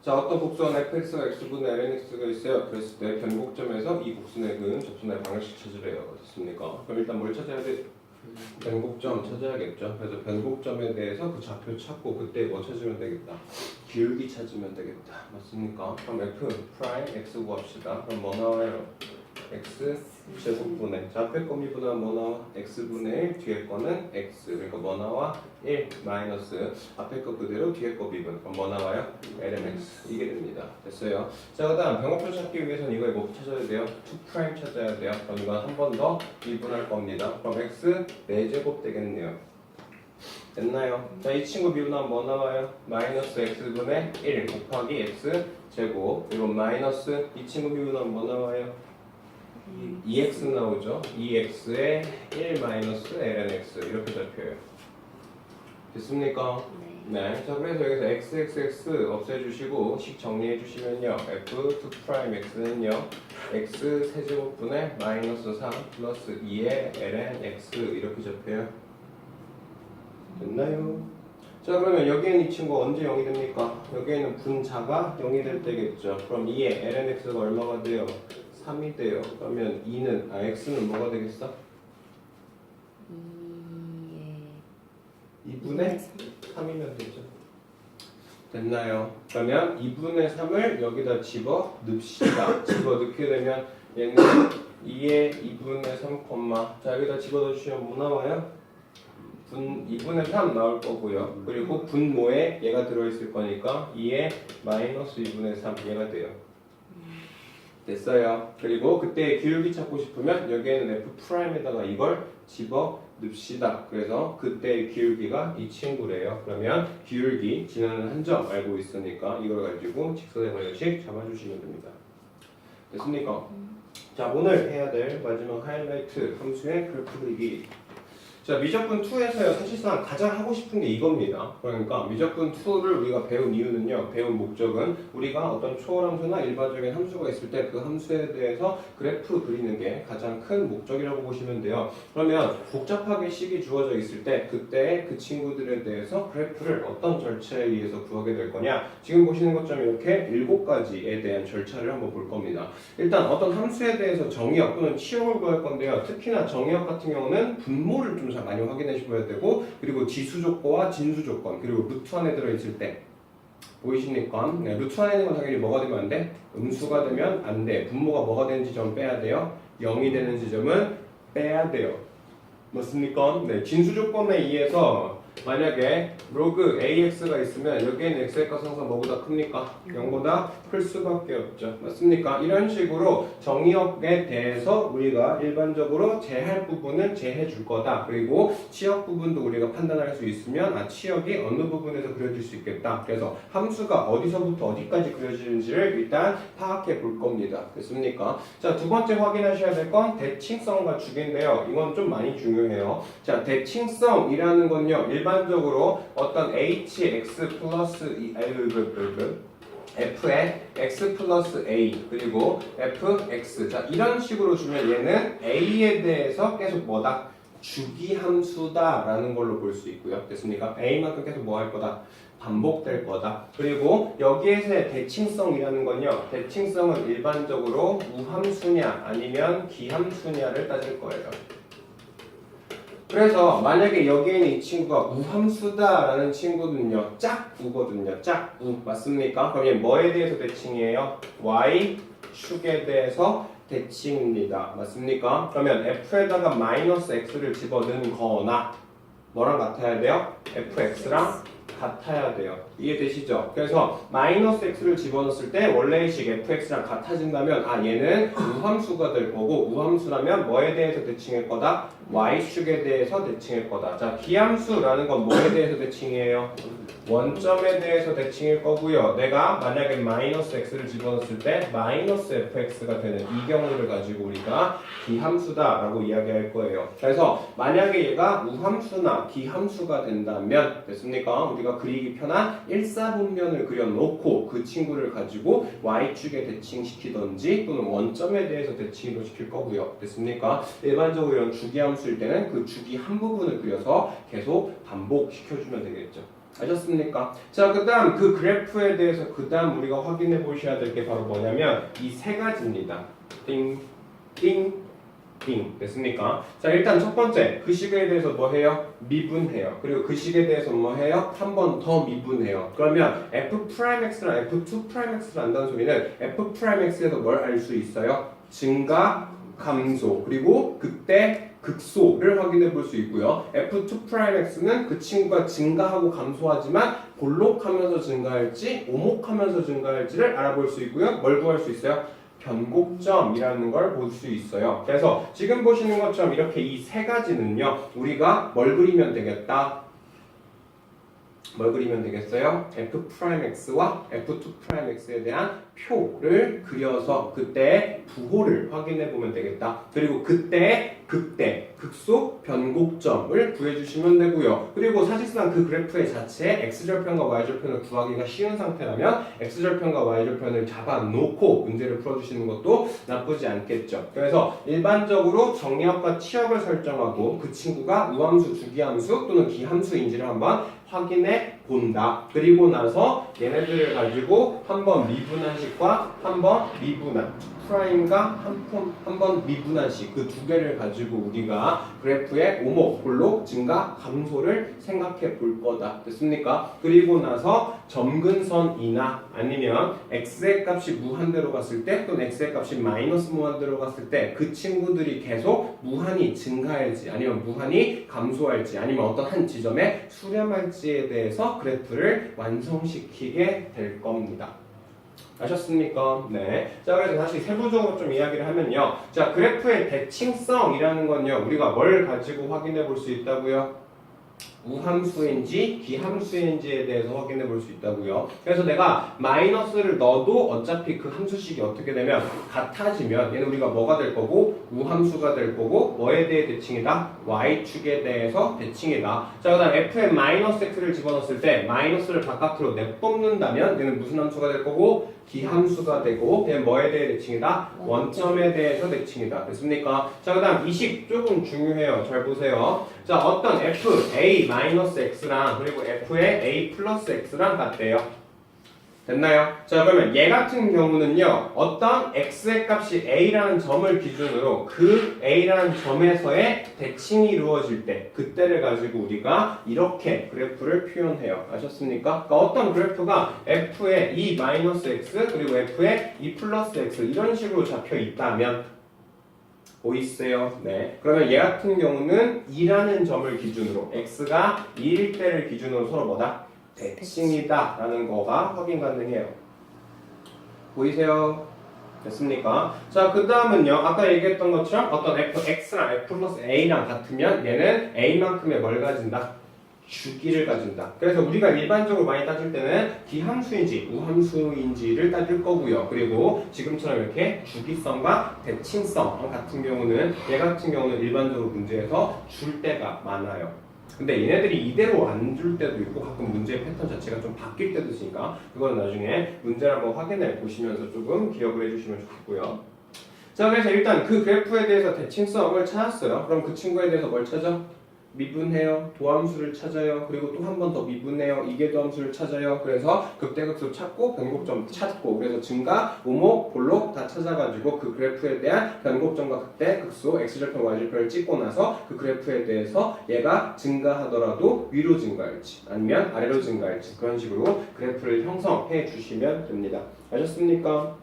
자, 어떤 곡선 fx가 x분의 lnx가 있어요. 그랬을 때 변곡점에서 이 곡선의 근 접선의 방정식 찾으래요. 됐습니까? 그럼 일단 뭘 찾아야 돼? 변곡점 찾아야겠죠. 그래서 변곡점에 대해서 그 좌표 찾고 그때 뭐 찾으면 되겠다. 기울기 찾으면 되겠다. 맞습니까? 그럼 f 프라임 x 구합시다. 그럼 뭐 나와요? x 제곱분의 앞에 거 미분하면 뭐 나와? x분의 1 뒤에 거는 x 그러니까 뭐 나와? 1 마이너스 앞에 거 그대로 뒤에 거 미분 그럼 뭐 나와요? lnx 이게 됩니다. 됐어요. 자, 그 다음 병합표 찾기 위해서는 이거 뭐 찾아야 돼요? 2' 찾아야 돼요. 그럼 이건 한 번 더 미분할 겁니다. 그럼 x 4제곱 되겠네요. 됐나요? 자, 이 친구 미분하면 뭐 나와요? 마이너스 x분의 1 곱하기 x 제곱 그리고 마이너스 이 친구 미분하면 뭐 나와요? 2x 나오죠? 2x에 1 마이너스 lnx 이렇게 잡혀요. 됐습니까? 네. 자, 그래서 여기서 xxx 없애주시고 식 정리해주시면요. f2'x는요. x 세제곱분의 마이너스 3 플러스 2의 lnx 이렇게 잡혀요. 됐나요? 자, 그러면 여기에는 이 친구 언제 0이 됩니까? 여기에는 분자가 0이 될 때겠죠. 그럼 2의 lnx가 얼마가 돼요? 3이 돼요. 그러면 x는 뭐가 되겠어? 2분의 3이면 되죠. 됐나요? 그러면 2분의 3을 여기다 집어 넣읍시다. 집어 넣게 되면 얘는 2의 2분의 3, 자, 여기다 집어 넣으시면 뭐 나와요? 2분의 3 나올 거고요. 그리고 분모에 얘가 들어있을 거니까 2의 마이너스 2분의 3 얘가 돼요. 됐어요. 그리고 그때 기울기 찾고 싶으면 여기에는 f'에다가 이걸 집어 넣읍시다. 그래서 그때 기울기가 이 친구래요. 그러면 기울기 지나는 한 점 알고 있으니까 이걸 가지고 직선의 방정식 잡아주시면 됩니다. 됐습니까? 자, 오늘 해야 될 마지막 하이라이트 함수의 그래프 그리기. 자, 미적분 2에서요 사실상 가장 하고 싶은 게 이겁니다. 그러니까 미적분 2를 우리가 배운 이유는요, 배운 목적은 우리가 어떤 초월함수나 일반적인 함수가 있을 때 그 함수에 대해서 그래프 그리는 게 가장 큰 목적이라고 보시면 돼요. 그러면 복잡하게 식이 주어져 있을 때 그때 그 친구들에 대해서 그래프를 어떤 절차에 의해서 구하게 될 거냐, 지금 보시는 것처럼 이렇게 7가지에 대한 절차를 한번 볼 겁니다. 일단 어떤 함수에 대해서 정의역 또는 치역을 구할 건데요, 특히나 정의역 같은 경우는 분모를 좀 많이 확인해 주셔야 되고, 그리고 지수 조건과 진수 조건, 그리고 루트 안에 들어있을 때 보이십니까? 네, 루트 안에 있는 건 당연히 뭐가 되면 안 돼? 음수가 되면 안 돼. 분모가 뭐가 되는 지점 빼야 돼요? 0이 되는 지점은 빼야 돼요. 맞습니까? 네, 진수 조건에 의해서 만약에 로그 AX가 있으면 여기에는 X의 값 항상 뭐보다 큽니까? 0보다 클 수밖에 없죠. 맞습니까? 이런 식으로 정의역에 대해서 우리가 일반적으로 제할 부분은 제해 줄 거다. 그리고 치역 부분도 우리가 판단할 수 있으면 치역이 어느 부분에서 그려질 수 있겠다. 그래서 함수가 어디서부터 어디까지 그려지는지를 일단 파악해 볼 겁니다. 됐습니까? 자, 두 번째 확인하셔야 될 건 대칭성과 주기인데요. 이건 좀 많이 중요해요. 자, 대칭성이라는 건요, 일반적으로 어떤 hx 플러스 f에 x 플러스 a 그리고 fx, 자, 이런 식으로 주면 얘는 a에 대해서 계속 뭐다? 주기함수다 라는 걸로 볼 수 있고요. 됐습니까? a만큼 계속 뭐 할 거다? 반복될 거다. 그리고 여기에서의 대칭성이라는 건요, 대칭성은 일반적으로 우함수냐 아니면 기함수냐를 따질 거예요. 그래서 만약에 여기에 있는 이 친구가 우함수다라는 친구는요, 짝우거든요. 짝우. 맞습니까? 그럼 얘 뭐에 대해서 대칭이에요? y축에 대해서 대칭입니다. 맞습니까? 그러면 f에다가 마이너스 x를 집어넣은 거나 뭐랑 같아야 돼요? fx랑 같아야 돼요. 이해되시죠? 그래서 마이너스 x를 집어넣었을 때 원래의 식 fx랑 같아진다면 얘는 우함수가 될 거고, 우함수라면 뭐에 대해서 대칭할 거다? y축에 대해서 대칭할 거다. 자, 기함수라는 건 뭐에 대해서 대칭이에요? 원점에 대해서 대칭일 거고요. 내가 만약에 마이너스 x를 집어넣었을 때 마이너스 fx가 되는 이 경우를 가지고 우리가 기함수다라고 이야기할 거예요. 그래서 만약에 얘가 우함수나 기함수가 된다면, 됐습니까? 우리가 그리기 편한 일사분면을 그려놓고 그 친구를 가지고 y축에 대칭시키던지 또는 원점에 대해서 대칭으로 시킬 거고요. 됐습니까? 일반적으로 이런 주기함수일 때는 그 주기 한 부분을 그려서 계속 반복시켜주면 되겠죠. 아셨습니까? 자, 그 다음 그 그래프에 대해서 그 다음 우리가 확인해 보셔야 될 게 바로 뭐냐면 이 세 가지입니다. 띵, 띵, 띵. 됐습니까? 자, 일단 첫 번째 그 식에 대해서 뭐 해요? 미분해요. 그리고 그 식에 대해서 뭐 해요? 한 번 더 미분해요. 그러면 F'X랑 F2'X를 안다는 소리는 F'X에서 뭘 알 수 있어요? 증가, 감소, 그리고 그때 극소를 확인해 볼 수 있고요. F2'X는 그 친구가 증가하고 감소하지만 볼록하면서 증가할지 오목하면서 증가할지를 알아볼 수 있고요. 뭘 구할 수 있어요? 변곡점이라는 걸 볼 수 있어요. 그래서 지금 보시는 것처럼 이렇게 이 세 가지는요. 우리가 뭘 그리면 되겠다? 뭘 그리면 되겠어요? F'X와 F2'X에 대한 표를 그려서 그때의 부호를 확인해 보면 되겠다. 그리고 그때의 극대, 극소, 변곡점을 구해주시면 되고요. 그리고 사실상 그 그래프의 자체에 X절편과 Y절편을 구하기가 쉬운 상태라면 X절편과 Y절편을 잡아놓고 문제를 풀어주시는 것도 나쁘지 않겠죠. 그래서 일반적으로 정리역과 치역을 설정하고 그 친구가 우함수, 주기함수 또는 기함수인지를 한번 확인해 본다. 그리고 나서 얘네들을 가지고 한번 미분한식과 한번 미분한 프라임과 한번 미분한식 그 두 개를 가지고 우리가 그래프의 오목, 볼록, 증가, 감소를 생각해 볼 거다. 됐습니까? 그리고 나서 점근선이나 아니면 x의 값이 무한대로 갔을 때 또는 x의 값이 마이너스 무한대로 갔을 때 그 친구들이 계속 무한히 증가할지 아니면 무한히 감소할지 아니면 어떤 한 지점에 수렴할지에 대해서 그래프를 완성시키게 될 겁니다. 아셨습니까? 네. 자, 그래서 다시 세부적으로 좀 이야기를 하면요. 자, 그래프의 대칭성이라는 건요. 우리가 뭘 가지고 확인해 볼 수 있다고요? 우함수인지 기함수인지에 대해서 확인해 볼 수 있다고요. 그래서 내가 마이너스를 넣어도 어차피 그 함수식이 어떻게 되면 같아지면 얘는 우리가 뭐가 될 거고 우함수가 될 거고 뭐에 대해 대칭이다? y축에 대해서 대칭이다. 자, 그 다음 f에 마이너스 x를 집어넣었을 때 마이너스를 바깥으로 내뿜는다면 얘는 무슨 함수가 될 거고 기함수가 되고 얘는 뭐에 대해 대칭이다? 원점에 대해서 대칭이다. 됐습니까? 자, 그 다음 이 식 조금 중요해요. 잘 보세요. 자, 어떤 f a-x랑 그리고 f의 a 플러스 x랑 같대요. 됐나요? 자, 그러면 얘 같은 경우는요. 어떤 x의 값이 a라는 점을 기준으로 그 a라는 점에서의 대칭이 이루어질 때 그때를 가지고 우리가 이렇게 그래프를 표현해요. 아셨습니까? 그러니까 어떤 그래프가 f의 e-x 그리고 f의 e 플러스 x 이런 식으로 잡혀 있다면 보이세요? 네. 그러면 얘 같은 경우는 2라는 점을 기준으로 x가 2일 때를 기준으로 서로 뭐다? 대칭이다 라는 거가 확인 가능해요. 보이세요? 됐습니까? 자, 그 다음은요. 아까 얘기했던 것처럼 어떤 fx랑 f 플러스 a랑 같으면 얘는 a만큼의 뭘 가진다? 주기를 가진다. 그래서 우리가 일반적으로 많이 따질 때는 기함수인지 우함수인지를 따질 거고요. 그리고 지금처럼 이렇게 주기성과 대칭성 같은 경우는 얘 같은 경우는 일반적으로 문제에서 줄 때가 많아요. 근데 얘네들이 이대로 안 줄 때도 있고 가끔 문제의 패턴 자체가 좀 바뀔 때도 있으니까 그거는 나중에 문제를 한번 확인해 보시면서 조금 기억을 해주시면 좋겠고요. 자, 그래서 일단 그 그래프에 대해서 대칭성을 찾았어요. 그럼 그 친구에 대해서 뭘 찾아? 미분해요. 도함수를 찾아요. 그리고 또 한 번 더 미분해요. 이계도함수를 찾아요. 그래서 극대극소 찾고 변곡점 찾고 그래서 증가, 오목, 볼록 다 찾아가지고 그 그래프에 대한 변곡점과 극대, 극소, x절편, y절편을 찍고 나서 그 그래프에 대해서 얘가 증가하더라도 위로 증가할지 아니면 아래로 증가할지 그런 식으로 그래프를 형성해 주시면 됩니다. 아셨습니까?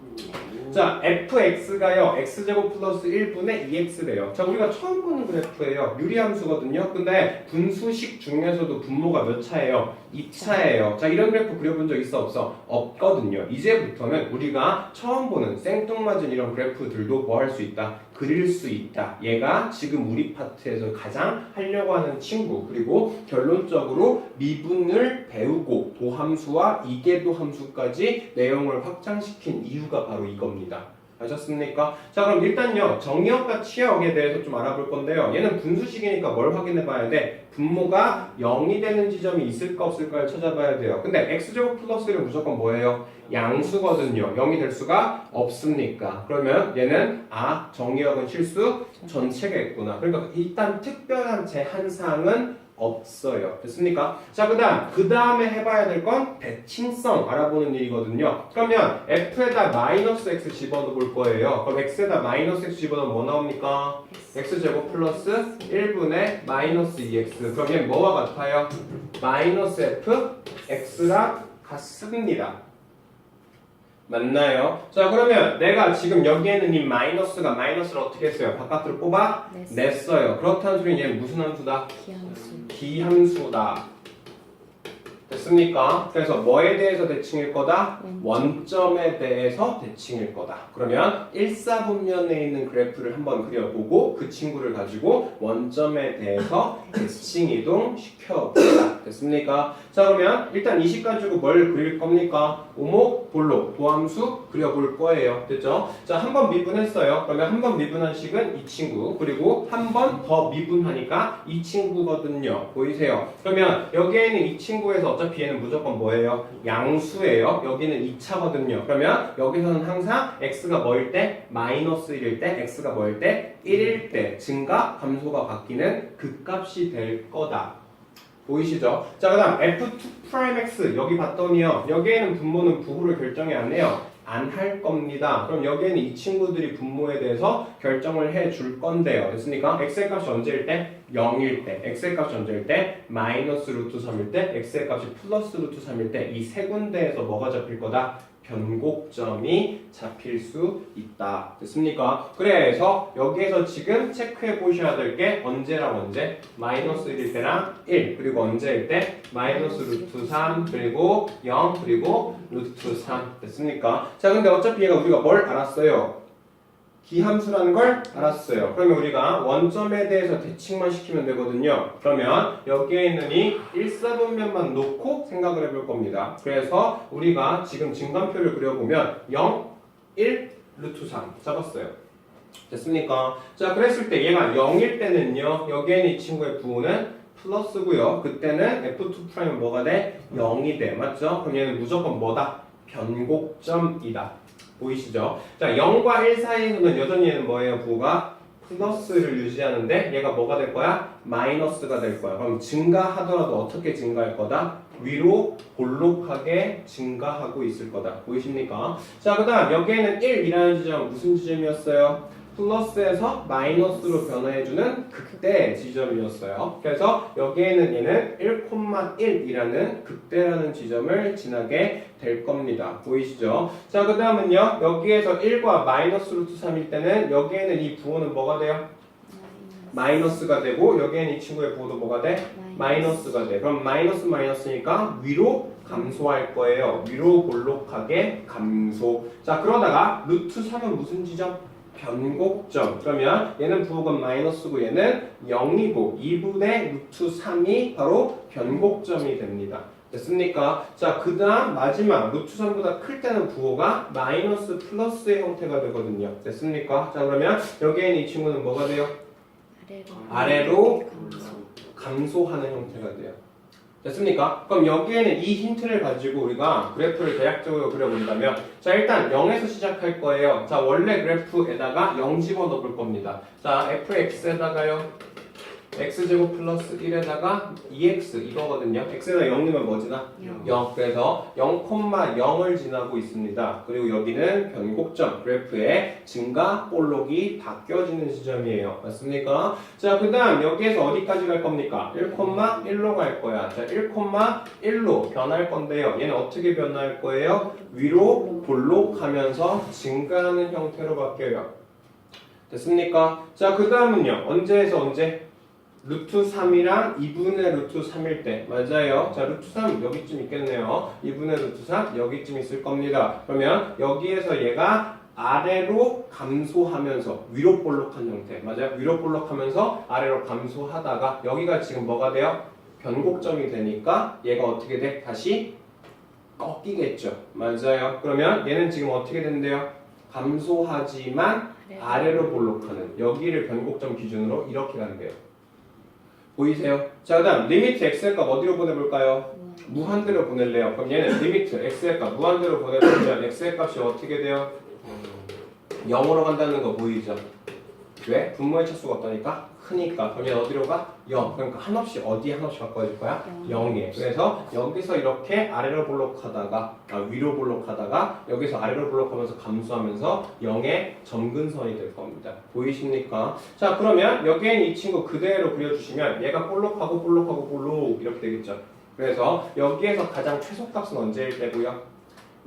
자, fx가요 x제곱 플러스 1분의 2x래요. 자, 우리가 처음 보는 그래프예요. 유리함수거든요. 근데 분수식 중에서도 분모가 몇 차예요? 2차예요. 자, 이런 그래프 그려본 적 있어 없어? 없거든요. 이제부터는 우리가 처음 보는 생뚱맞은 이런 그래프들도 뭐 할 수 있다? 그릴 수 있다. 얘가 지금 우리 파트에서 가장 하려고 하는 친구. 그리고 결론적으로 미분을 배우고 도함수와 이계도함수까지 내용을 확장시킨 이유가 바로 이겁니다. 아셨습니까? 자, 그럼 일단요 정의역과 치역에 대해서 좀 알아볼 건데요. 얘는 분수식이니까 뭘 확인해 봐야 돼? 분모가 0이 되는 지점이 있을까 없을까를 찾아봐야 돼요. 근데 x제곱 플러스 1은 무조건 뭐예요? 양수거든요. 0이 될 수가 없습니까? 그러면 얘는 정의역은 실수 전체가 있구나. 그러니까 일단 특별한 제한사항은 없어요. 됐습니까? 자, 그 다음에 해봐야 될 건 대칭성 알아보는 일이거든요. 그러면 f에다 마이너스 x 집어넣을 거예요. 그럼 x에다 마이너스 x 집어넣으면 뭐 나옵니까? x제곱 플러스 1분의 마이너스 2x. 그러면 뭐와 같아요? 마이너스 f x랑 같습니다. 맞나요? 자, 그러면 내가 지금 여기에는 이 마이너스가 마이너스를 어떻게 했어요? 바깥으로 뽑아 냈어요. 그렇다는 소리는 얘는 무슨 함수다? 기함수다. 됐습니까? 그래서 뭐에 대해서 대칭일 거다? 원점에 대해서 대칭일 거다. 그러면 1사분면에 있는 그래프를 한번 그려보고 그 친구를 가지고 원점에 대해서 대칭 이동 시켜보자. 됐습니까? 자, 그러면 일단 이 식 가지고 뭘 그릴 겁니까? 오목, 볼록, 도함수 그려볼 거예요. 됐죠? 자, 한 번 미분했어요. 그러면 한 번 미분한 식은 이 친구, 그리고 한 번 더 미분하니까 이 친구거든요. 보이세요? 그러면 여기에는 이 친구에서 어차피 얘는 무조건 뭐예요? 양수예요. 여기는 2차거든요. 그러면 여기서는 항상 x가 뭐일 때? 마이너스 1일 때, x가 뭐일 때? 1일 때 증가, 감소가 바뀌는 극값이 될 거다. 보이시죠? 자, 그 다음 f2'x 여기 봤더니요. 여기에는 분모는 부호를 결정이 안 해요. 안 할 겁니다. 그럼 여기에는 이 친구들이 분모에 대해서 결정을 해 줄 건데요. 됐습니까? x의 값이 언제일 때? 0일 때. x의 값이 언제일 때? 마이너스 루트 3일 때. x의 값이 플러스 루트 3일 때. 이 세 군데에서 뭐가 잡힐 거다? 변곡점이 잡힐 수 있다. 됐습니까? 그래서 여기에서 지금 체크해 보셔야 될 게 언제랑 언제? 마이너스 1일 때랑 1, 그리고 언제일 때? 마이너스 루트 3, 그리고 0, 그리고 루트 3. 됐습니까? 자, 근데 어차피 얘가 우리가 뭘 알았어요? 기함수라는 걸 알았어요. 그러면 우리가 원점에 대해서 대칭만 시키면 되거든요. 그러면 여기에 있는 이 1사분면만 놓고 생각을 해볼 겁니다. 그래서 우리가 지금 증간표를 그려보면 0, 1, 루트 3 잡았어요. 됐습니까? 자, 그랬을 때 얘가 0일 때는요. 여기에는 이 친구의 부호는 플러스고요. 그때는 f2'은 뭐가 돼? 0이 돼. 맞죠? 그럼 얘는 무조건 뭐다? 변곡점이다. 보이시죠? 자, 0과 1 사이에서는 여전히 얘는 뭐예요? 부호가 플러스를 유지하는데 얘가 뭐가 될 거야? 마이너스가 될 거야. 그럼 증가하더라도 어떻게 증가할 거다? 위로 볼록하게 증가하고 있을 거다. 보이십니까? 자, 그 다음 여기에는 1이라는 지점은 무슨 지점이었어요? 플러스에서 마이너스로 변화해주는 극대 지점이었어요. 그래서 여기에는 얘는 1,1이라는 극대라는 지점을 지나게 될 겁니다. 보이시죠? 자, 그 다음은요. 여기에서 1과 마이너스 루트 3일 때는 여기에는 이 부호는 뭐가 돼요? 마이너스가 되고 여기에는 이 친구의 부호도 뭐가 돼? 마이너스가 돼. 그럼 마이너스 마이너스니까 위로 감소할 거예요. 위로 볼록하게 감소. 자, 그러다가 루트 3은 무슨 지점? 변곡점. 그러면 얘는 부호가 마이너스고 얘는 0이고 2분의 루트 3이 바로 변곡점이 됩니다. 됐습니까? 자, 그 다음 마지막 루트 3보다 클 때는 부호가 마이너스 플러스의 형태가 되거든요. 됐습니까? 자, 그러면 여기에는 이 친구는 뭐가 돼요? 아래로 감소하는 형태가 돼요. 됐습니까? 그럼 여기에는 이 힌트를 가지고 우리가 그래프를 대략적으로 그려본다면, 자, 일단 0에서 시작할 거예요. 자, 원래 그래프에다가 0 집어넣을 겁니다. 자, fx에다가요 x제곱 플러스 1에다가 2x 이거거든요. x에다 0 넣으면 뭐지나? 0. 그래서 0,0을 지나고 있습니다. 그리고 여기는 변곡점, 그래프의 증가 볼록이 바뀌어지는 지점이에요. 맞습니까? 자, 그 다음 여기에서 어디까지 갈 겁니까? 1,1로 갈 거야. 자, 1,1로 변할 건데요. 얘는 어떻게 변할 거예요? 위로 볼록하면서 증가하는 형태로 바뀌어요. 됐습니까? 자, 그 다음은요. 언제에서 언제? 루트 3이랑 2분의 루트 3일 때. 맞아요. 자, 루트 3 여기쯤 있겠네요. 2분의 루트 3 여기쯤 있을 겁니다. 그러면 여기에서 얘가 아래로 감소하면서 위로 볼록한 형태. 맞아요. 위로 볼록하면서 아래로 감소하다가 여기가 지금 뭐가 돼요? 변곡점이 되니까 얘가 어떻게 돼? 다시 꺾이겠죠. 맞아요. 그러면 얘는 지금 어떻게 된대요? 감소하지만 아래로 볼록하는, 여기를 변곡점 기준으로 이렇게 간대요. 보이세요? 자, 그 다음 리미트 x의 값 어디로 보내볼까요? 무한대로 보낼래요. 그럼 얘는 리미트 x의 값 무한대로 보내보면 x의 값이 어떻게 돼요? 0으로 간다는 거 보이죠? 왜? 분모의 차수가 없다니까 크니까. 그러면 어디로 가? 0. 그러니까 한없이 어디 한없이 바꿔줄 거야? 0에. 그래서 여기서 이렇게 아래로 볼록하다가 위로 볼록하다가 여기서 아래로 볼록하면서 감소하면서 0의 점근선이 될 겁니다. 보이십니까? 자, 그러면 여기엔 이 친구 그대로 그려주시면 얘가 볼록하고 볼록하고 볼록 이렇게 되겠죠. 그래서 여기에서 가장 최소값은 언제일 때고요?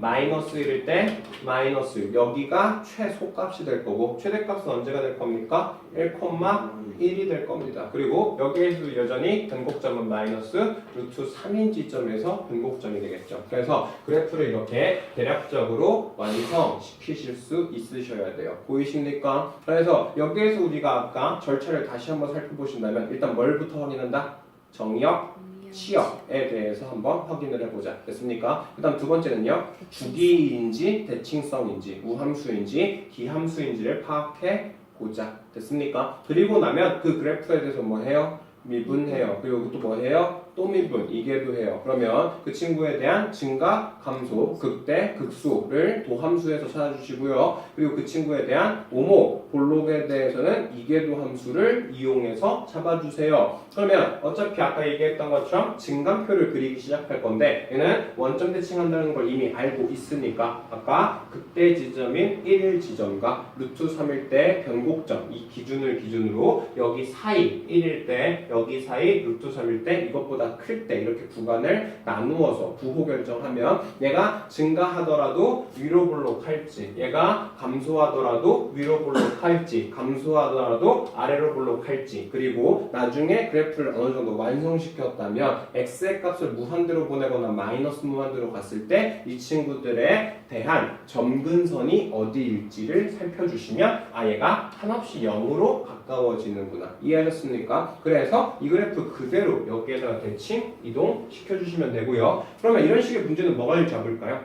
마이너스 1일 때 마이너스 1. 여기가 최소값이 될 거고 최대값은 언제가 될 겁니까? 1,1이 될 겁니다. 그리고 여기에서도 여전히 변곡점은 마이너스 루트 3인 지점에서 변곡점이 되겠죠. 그래서 그래프를 이렇게 대략적으로 완성시키실 수 있으셔야 돼요. 보이십니까? 그래서 여기에서 우리가 아까 절차를 다시 한번 살펴보신다면 일단 뭘부터 확인한다? 정의역, 치역에 대해서 한번 확인을 해보자. 됐습니까? 그 다음 두 번째는요. 주기인지 대칭성인지 우함수인지 기함수인지를 파악해 보자. 됐습니까? 그리고 나면 그 그래프에 대해서 뭐 해요? 미분해요. 그리고 또 뭐 해요? 또 미분, 이계도 해요. 그러면 그 친구에 대한 증가, 감소, 극대, 극소를 도함수에서 찾아주시고요. 그리고 그 친구에 대한 오모, 볼록에 대해서는 이계도 함수를 이용해서 잡아주세요. 그러면 어차피 아까 얘기했던 것처럼 증감표를 그리기 시작할 건데 얘는 원점 대칭한다는 걸 이미 알고 있으니까 아까 극대 지점인 1일 지점과 루트 3일 때 변곡점 이 기준을 기준으로 여기 사이 1일 때 여기 사이 루트 3일 때 이것보다 클 때 이렇게 구간을 나누어서 부호 결정하면 얘가 증가하더라도 위로 볼록할지 얘가 감소하더라도 위로 볼록할지 감소하더라도 아래로 볼록할지 그리고 나중에 그래프를 어느 정도 완성시켰다면 x의 값을 무한대로 보내거나 마이너스 무한대로 갔을 때 이 친구들에 대한 점근선이 어디일지를 살펴주시면 얘가 한없이 0으로 가까워지는구나. 이해하셨습니까? 그래서 이 그래프 그대로 여기에다가 대칭 이동 시켜주시면 되고요. 그러면 이런 식의 문제는 뭐가 잡을까요?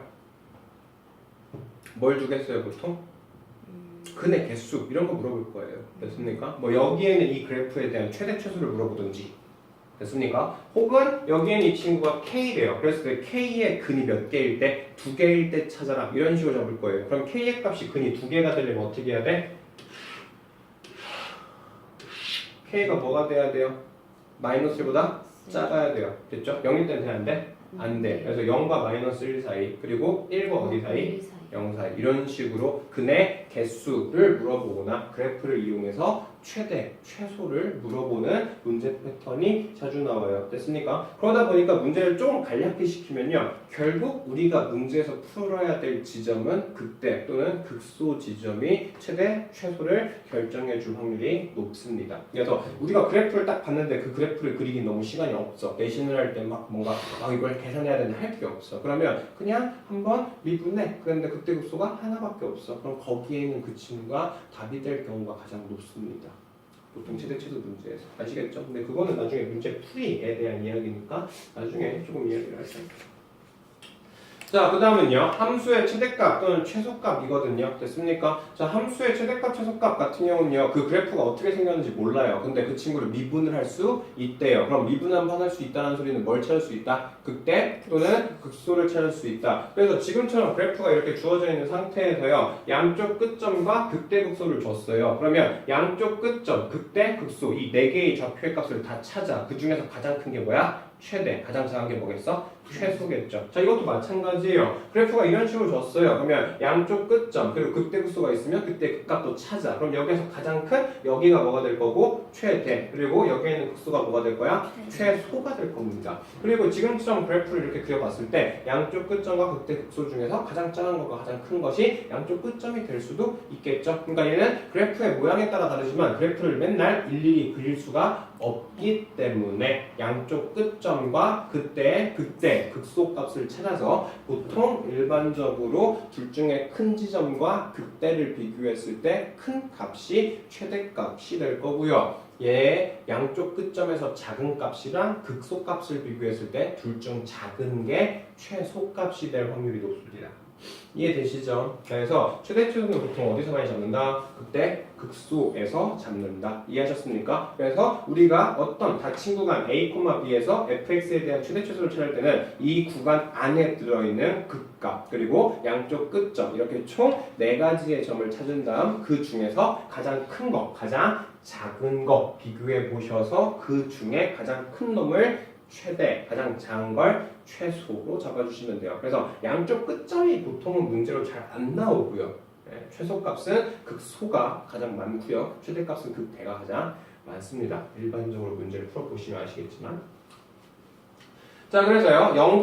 뭘 주겠어요 보통? 근의 개수 이런 거 물어볼 거예요. 됐습니까? 뭐 여기에는 이 그래프에 대한 최대 최소를 물어보든지 됐습니까? 혹은 여기에는 이 친구가 K래요. 그래서 그 K의 근이 몇 개일 때? 2개일 때 찾아라. 이런 식으로 잡을 거예요. 그럼 K의 값이 근이 2개가 되려면 어떻게 해야 돼? K가 뭐가 돼야 돼요? 마이너스보다 작아야 돼요. 됐죠? 0일 때는 안 돼? 안 돼. 그래서 0과 마이너스 1 사이 그리고 1과 어디 사이? 0 사이. 이런 식으로 근의 개수를 물어보거나 그래프를 이용해서 최대, 최소를 물어보는 문제 패턴이 자주 나와요. 됐습니까? 그러다 보니까 문제를 조금 간략히 시키면요. 결국 우리가 문제에서 풀어야 될 지점은 극대 또는 극소 지점이 최대, 최소를 결정해 줄 확률이 높습니다. 그래서 우리가 그래프를 딱 봤는데 그 그래프를 그리기 너무 시간이 없어. 내신을 할 때 막 뭔가 이걸 계산해야 되는데 할 게 없어. 그러면 그냥 한번 미분해. 그런데 극대, 극소가 하나밖에 없어. 그럼 거기에는 그 친구가 답이 될 경우가 가장 높습니다. 보통 최대 최소 문제에서 아시겠죠? 근데 그거는 나중에 문제 풀이에 대한 이야기니까 나중에 조금 이야기를 할게요. 자, 그 다음은요. 함수의 최대값 또는 최소값이거든요. 됐습니까? 자, 함수의 최대값, 최소값 같은 경우는요. 그 그래프가 어떻게 생겼는지 몰라요. 근데 그 친구를 미분을 할 수 있대요. 그럼 미분 한번 할 수 있다는 소리는 뭘 찾을 수 있다? 극대 또는 극소를 찾을 수 있다. 그래서 지금처럼 그래프가 이렇게 주어져 있는 상태에서요. 양쪽 끝점과 극대, 극소를 줬어요. 그러면 양쪽 끝점, 극대, 극소 이 4개의 좌표의 값을 다 찾아. 그 중에서 가장 큰 게 뭐야? 최대, 가장 작은 게 뭐겠어? 최소겠죠. 자, 이것도 마찬가지예요. 그래프가 이런 식으로 줬어요. 그러면 양쪽 끝점, 그리고 극대, 극소가 있으면 그때 극값도 찾아. 그럼 여기에서 가장 큰 여기가 뭐가 될 거고 최대, 그리고 여기에는 극소가 뭐가 될 거야? 최소가 될 겁니다. 그리고 지금처럼 그래프를 이렇게 그려봤을 때 양쪽 끝점과 극대, 극소 중에서 가장 작은 것과 가장 큰 것이 양쪽 끝점이 될 수도 있겠죠. 그러니까 얘는 그래프의 모양에 따라 다르지만 그래프를 맨날 일일이 그릴 수가 없기 때문에 양쪽 끝점과 그때 극대, 극소 값을 찾아서 보통 일반적으로 둘 중에 큰 지점과 극대를 비교했을 때 큰 값이 최대값이 될 거고요. 양쪽 끝점에서 작은 값이랑 극소 값을 비교했을 때 둘 중 작은 게 최소값이 될 확률이 높습니다. 이해되시죠? 그래서 최대 최소는 보통 어디서 많이 잡는다? 극대, 극소에서 잡는다. 이해하셨습니까? 그래서 우리가 어떤 닫힌 구간 A, B에서 fx에 대한 최대 최소를 찾을 때는 이 구간 안에 들어있는 극값 그리고 양쪽 끝점 이렇게 총 4가지의 점을 찾은 다음 그 중에서 가장 큰 거, 가장 작은 거 비교해 보셔서 그 중에 가장 큰 놈을 최대, 가장 작은 걸 최소로 잡아주시면 돼요. 그래서 양쪽 끝점이 보통은 문제로 잘 안 나오고요. 네, 최소값은 극소가 가장 많고요. 최대값은 극대가 가장 많습니다. 일반적으로 문제를 풀어보시면 아시겠지만. 자, 그래서요. 0부터